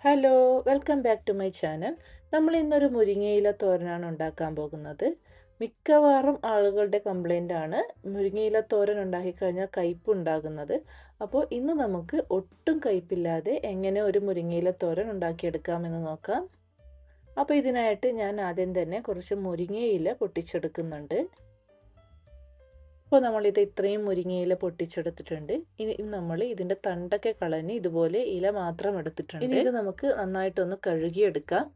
Hello, welcome back to my channel. നമ്മൾ ഇന്നൊരു മുരിങ്ങയില തോരനാണ് ഉണ്ടാക്കാൻ പോകുന്നത്. മിക്കവാറും ആളുകളുടെ കംപ്ലൈൻ്റ് ആണ് മുരിങ്ങയില തോരൻ ഉണ്ടാക്കി കഴിഞ്ഞാൽ കയ്പ്പ് ഉണ്ടാകുന്നത്. അപ്പോൾ ഇന്ന് നമുക്ക് ഒട്ടും കയ്പ്പില്ലാതെ എങ്ങനെ ഒരു മുരിങ്ങയില തോരൻ ഉണ്ടാക്കിയെടുക്കാമെന്ന് നോക്കാം. അപ്പോൾ ഇതിനായിട്ട് ഞാൻ ആദ്യം തന്നെ കുറച്ച് മുരിങ്ങയില പൊട്ടിച്ചെടുക്കുന്നുണ്ട്. ഇപ്പോൾ നമ്മളിത് ഇത്രയും മുരിങ്ങയില പൊട്ടിച്ചെടുത്തിട്ടുണ്ട്. ഇനി നമ്മൾ ഇതിൻ്റെ തണ്ടൊക്കെ കളഞ്ഞ് ഇതുപോലെ ഇല മാത്രം എടുത്തിട്ടുണ്ട്. ഇനി ഇത് നമുക്ക് നന്നായിട്ടൊന്ന് കഴുകിയെടുക്കാം.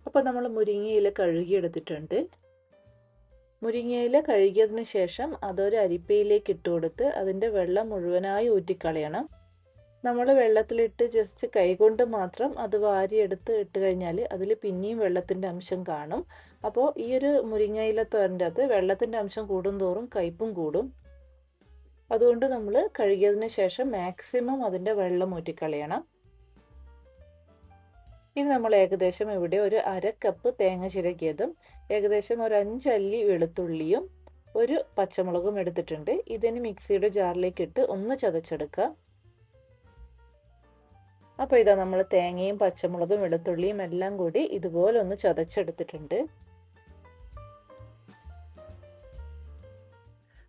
അപ്പോൾ നമ്മൾ മുരിങ്ങയില കഴുകിയെടുത്തിട്ടുണ്ട്. മുരിങ്ങയില കഴുകിയതിന് ശേഷം അതൊരു അരിപ്പയിലേക്ക് ഇട്ട് കൊടുത്ത് അതിൻ്റെ വെള്ളം മുഴുവനായി ഊറ്റിക്കളയണം. നമ്മൾ വെള്ളത്തിലിട്ട് ജസ്റ്റ് കൈകൊണ്ട് മാത്രം അത് വാരിയെടുത്ത് ഇട്ട് കഴിഞ്ഞാൽ അതിൽ പിന്നെയും വെള്ളത്തിൻ്റെ അംശം കാണും. അപ്പോൾ ഈ ഒരു മുരിങ്ങയില തോരൻ്റെ അകത്ത് വെള്ളത്തിൻ്റെ അംശം കൂടുന്തോറും കയ്പും കൂടും. അതുകൊണ്ട് നമ്മൾ കഴുകിയതിന് ശേഷം മാക്സിമം അതിൻ്റെ വെള്ളം ഊറ്റിക്കളയണം. ഇനി നമ്മൾ ഏകദേശം ഇവിടെ ഒരു 1/2 കപ്പ് തേങ്ങ ചിരകിയതും ഏകദേശം ഒരു 5 അല്ലി വെളുത്തുള്ളിയും ഒരു പച്ചമുളകും എടുത്തിട്ടുണ്ട്. ഇതിന് മിക്സിയുടെ ജാറിലേക്ക് ഇട്ട് ഒന്ന് ചതച്ചെടുക്കുക. അപ്പോൾ ഇതാ നമ്മൾ തേങ്ങയും പച്ചമുളകും വെളുത്തുള്ളിയും എല്ലാം കൂടി ഇതുപോലെ ഒന്ന് ചതച്ചെടുത്തിട്ടുണ്ട്.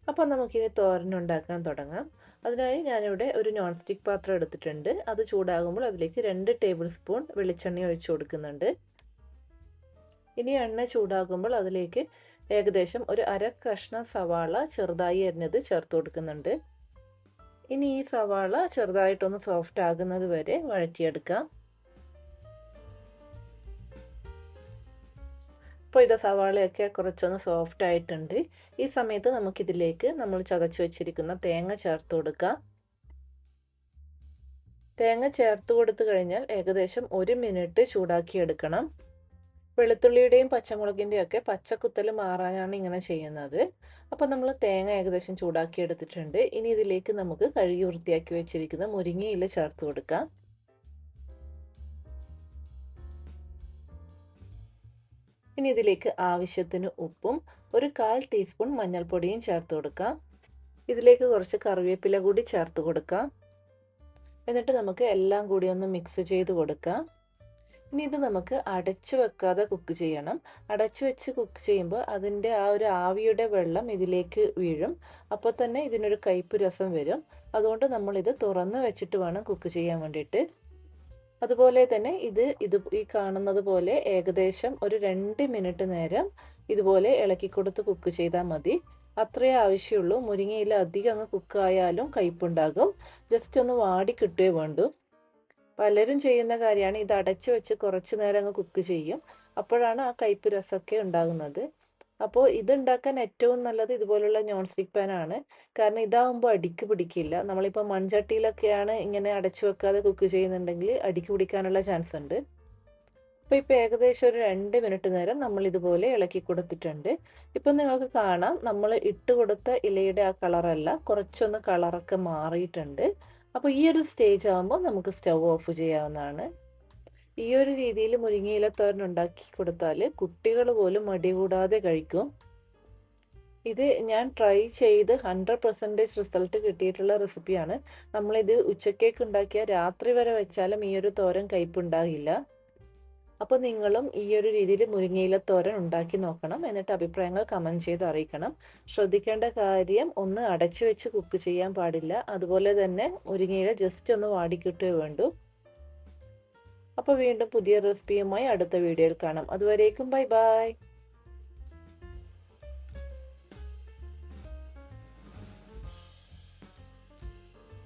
അപ്പോൾ നമുക്കിനി തോരൻ ഉണ്ടാക്കാൻ തുടങ്ങാം. അതിനായി ഞാനിവിടെ ഒരു നോൺ സ്റ്റിക്ക് പാത്രം എടുത്തിട്ടുണ്ട്. അത് ചൂടാകുമ്പോൾ അതിലേക്ക് 2 ടേബിൾ സ്പൂൺ വെളിച്ചെണ്ണ ഒഴിച്ചു കൊടുക്കുന്നുണ്ട്. ഇനി എണ്ണ ചൂടാകുമ്പോൾ അതിലേക്ക് ഏകദേശം ഒരു 1/2 കഷ്ണം സവാള ചെറുതായി അരിഞ്ഞത് ചേർത്ത് കൊടുക്കുന്നുണ്ട്. ഇനി ഈ സവാള ചെറുതായിട്ടൊന്ന് സോഫ്റ്റ് ആകുന്നത് വരെ വഴറ്റിയെടുക്കാം. ഇപ്പോൾ ഇത് സവാളയൊക്കെ കുറച്ചൊന്ന് സോഫ്റ്റ് ആയിട്ടുണ്ട്. ഈ സമയത്ത് നമുക്കിതിലേക്ക് നമ്മൾ ചതച്ച് വെച്ചിരിക്കുന്ന തേങ്ങ ചേർത്ത് കൊടുക്കാം. തേങ്ങ ചേർത്ത് കൊടുത്തു കഴിഞ്ഞാൽ ഏകദേശം 1 മിനിറ്റ് ചൂടാക്കി എടുക്കണം. വെളുത്തുള്ളിയുടെയും പച്ചമുളകിൻ്റെയും ഒക്കെ പച്ചക്കുത്തൽ മാറാനാണ് ഇങ്ങനെ ചെയ്യുന്നത്. അപ്പോൾ നമ്മൾ തേങ്ങ ഏകദേശം ചൂടാക്കി എടുത്തിട്ടുണ്ട്. ഇനി ഇതിലേക്ക് നമുക്ക് കഴുകി വൃത്തിയാക്കി വെച്ചിരിക്കുന്ന മുരിങ്ങയില ചേർത്ത് കൊടുക്കാം. ഇനി ഇതിലേക്ക് ആവശ്യത്തിന് ഉപ്പും ഒരു 1/4 ടീസ്പൂൺ മഞ്ഞൾപ്പൊടിയും ചേർത്ത് കൊടുക്കാം. ഇതിലേക്ക് കുറച്ച് കറിവേപ്പില കൂടി ചേർത്ത് കൊടുക്കാം. എന്നിട്ട് നമുക്ക് എല്ലാം കൂടി ഒന്ന് മിക്സ് ചെയ്ത് കൊടുക്കാം. ഇനി ഇത് നമുക്ക് അടച്ചു വെക്കാതെ കുക്ക് ചെയ്യണം. അടച്ചു വെച്ച് കുക്ക് ചെയ്യുമ്പോൾ അതിൻ്റെ ആ ഒരു ആവിയുടെ വെള്ളം ഇതിലേക്ക് വീഴും. അപ്പോൾ തന്നെ ഇതിനൊരു കയ്പ്പ് രസം വരും. അതുകൊണ്ട് നമ്മളിത് തുറന്ന് വെച്ചിട്ട് വേണം കുക്ക് ചെയ്യാൻ വേണ്ടിയിട്ട്. അതുപോലെ തന്നെ ഈ കാണുന്നത് പോലെ ഏകദേശം ഒരു 2 മിനിറ്റ് നേരം ഇതുപോലെ ഇളക്കി കൊടുത്ത് കുക്ക് ചെയ്താൽ മതി. അത്രേ ആവശ്യമുള്ളൂ. മുരിങ്ങയില അധികം അങ്ങ് കുക്കായാലും കയ്പ്പുണ്ടാകും. ജസ്റ്റ് ഒന്ന് വാടി കിട്ടുകയേ വേണ്ടൂ. പലരും ചെയ്യുന്ന കാര്യമാണ് ഇത് അടച്ചു വെച്ച് കുറച്ച് നേരം അങ്ങ് കുക്ക് ചെയ്യും. അപ്പോഴാണ് ആ കയ്പ്പ് രസമൊക്കെ ഉണ്ടാകുന്നത്. അപ്പോൾ ഇതുണ്ടാക്കാൻ ഏറ്റവും നല്ലത് ഇതുപോലുള്ള നോൺ സ്റ്റിക്ക് പാനാണ്. കാരണം ഇതാവുമ്പോൾ അടിക്ക് പിടിക്കില്ല. നമ്മളിപ്പോൾ മൺചട്ടിയിലൊക്കെയാണ് ഇങ്ങനെ അടച്ചു വെക്കാതെ കുക്ക് ചെയ്യുന്നുണ്ടെങ്കിൽ അടിക്ക് പിടിക്കാനുള്ള ചാൻസ് ഉണ്ട്. അപ്പോൾ ഇപ്പോൾ ഏകദേശം ഒരു 2 മിനിറ്റ് നേരം നമ്മൾ ഇതുപോലെ ഇളക്കി കൊടുത്തിട്ടുണ്ട്. ഇപ്പം നിങ്ങൾക്ക് കാണാം നമ്മൾ ഇട്ട് കൊടുത്ത ഇലയുടെ ആ കളറല്ല, കുറച്ചൊന്ന് കളറൊക്കെ മാറിയിട്ടുണ്ട്. അപ്പോൾ ഈ ഒരു സ്റ്റേജ് ആകുമ്പോൾ നമുക്ക് സ്റ്റൗ ഓഫ് ചെയ്യാവുന്നതാണ്. ഈ ഒരു രീതിയിൽ മുരിങ്ങയില തോരൻ ഉണ്ടാക്കി കൊടുത്താൽ കുട്ടികൾ പോലും മടി കൂടാതെ കഴിക്കും. ഇത് ഞാൻ ട്രൈ ചെയ്ത് 100% റിസൾട്ട് കിട്ടിയിട്ടുള്ള റെസിപ്പിയാണ്. നമ്മളിത് ഉച്ചക്കേക്ക് ഉണ്ടാക്കിയ രാത്രി വരെ വെച്ചാലും ഈ ഒരു തോരൻ കയ്പ്പുണ്ടാകില്ല. അപ്പോൾ നിങ്ങളും ഈ ഒരു രീതിയിൽ മുരിങ്ങയില തോരൻ ഉണ്ടാക്കി നോക്കണം. എന്നിട്ട് അഭിപ്രായങ്ങൾ കമൻറ്റ് ചെയ്ത് അറിയിക്കണം. ശ്രദ്ധിക്കേണ്ട കാര്യം, ഒന്ന് അടച്ചു വെച്ച് കുക്ക് ചെയ്യാൻ പാടില്ല. അതുപോലെ തന്നെ മുരിങ്ങയില ജസ്റ്റ് ഒന്ന് വാടിക്കിട്ടേ വേണ്ടൂ. അപ്പോൾ വീണ്ടും പുതിയ റെസിപ്പിയുമായി അടുത്ത വീഡിയോയിൽ കാണാം. അതുവരേക്കും ബൈ ബൈ.